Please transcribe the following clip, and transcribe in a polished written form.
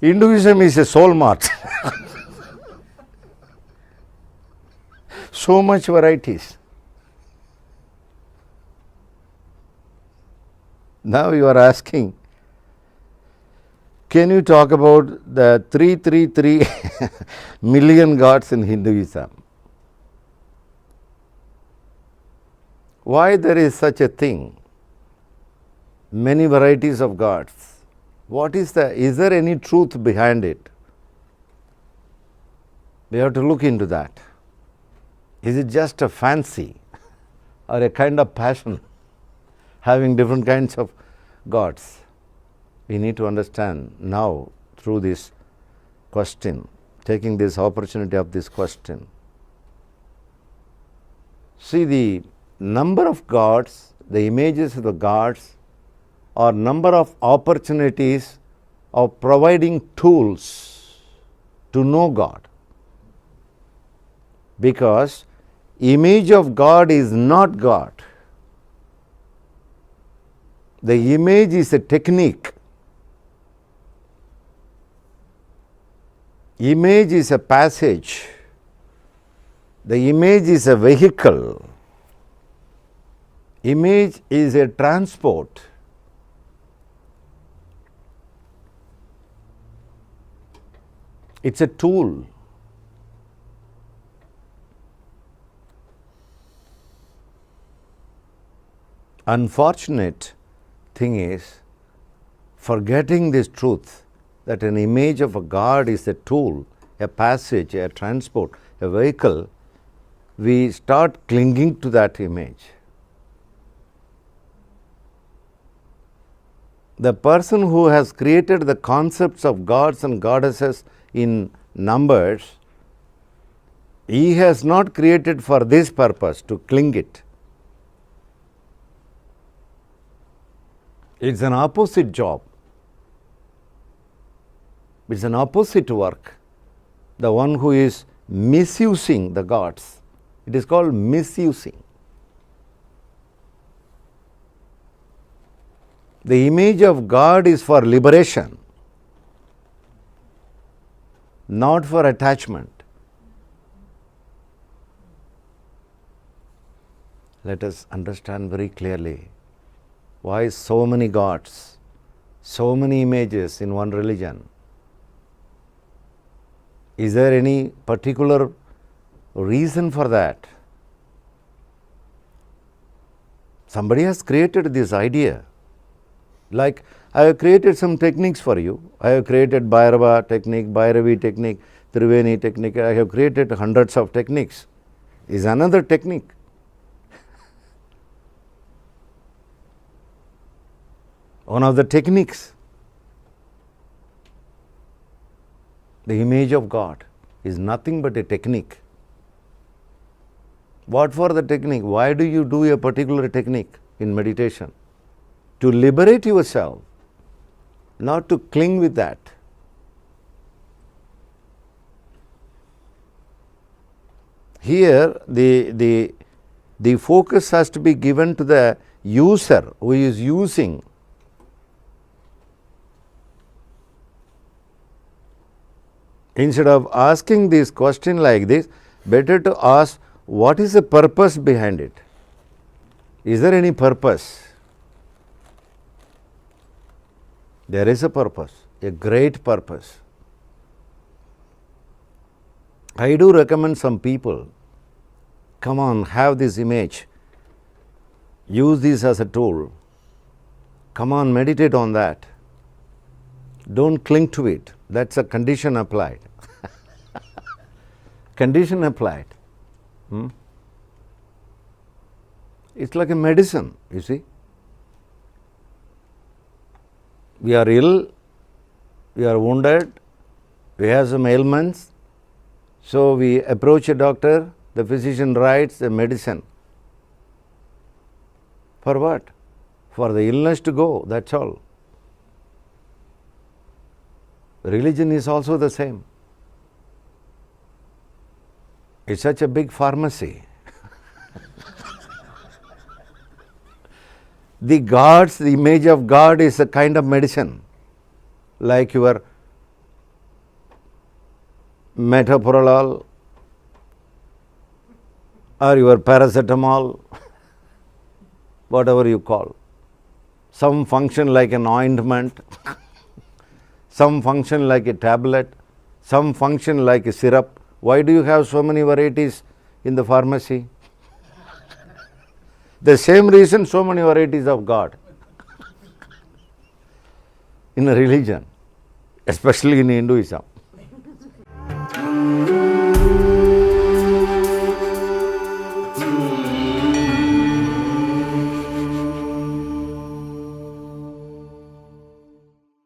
Hinduism is a soul mart. So much varieties. Now you are asking, can you talk about the 333 million gods in Hinduism? Why there is such a thing? Many varieties of gods. What is there any truth behind it? We have to look into that. Is it just a fancy or a kind of passion having different kinds of gods? We need to understand now through this question, taking this opportunity of this question. See, the number of gods, the images of the gods, or number of opportunities of providing tools to know God. Because image of God is not God. The image is a technique. Image is a passage. The image is a vehicle. Image is a transport. It's a tool. Unfortunate thing is forgetting this truth that an image of a God is a tool, a passage, a transport, a vehicle. We start clinging to that image. The person who has created the concepts of gods and goddesses in numbers, he has not created for this purpose to cling it. It's an opposite job. It's an opposite work. The one who is misusing the gods, it is called misusing. The image of God is for liberation, not for attachment. Let us understand very clearly why so many gods, so many images in one religion. Is there any particular reason for that? Somebody has created this idea. Like, I have created some techniques for you. I have created Bhairava technique, Bhairavi technique, Triveni technique. I have created hundreds of techniques. Is another technique. One of the techniques. The image of God is nothing but a technique. What for the technique? Why do you do a particular technique in meditation? To liberate yourself, not to cling with that. Here, the focus has to be given to the user who is using. Instead of asking this question like this, better to ask, what is the purpose behind it? Is there any purpose? There is a purpose, a great purpose. I do recommend some people, come on, have this image, use this as a tool, come on, meditate on that. Don't cling to it. That's a condition applied. Condition applied. It's like a medicine, you see. We are ill, we are wounded, we have some ailments, so we approach a doctor, the physician writes a medicine. For what? For the illness to go, that's all. Religion is also the same. It's such a big pharmacy. The gods, the image of God is a kind of medicine, like your metoprolol or your paracetamol, whatever you call. Some function like an ointment, some function like a tablet, some function like a syrup. Why do you have so many varieties in the pharmacy? The same reason, so many varieties of God in a religion, especially in Hinduism.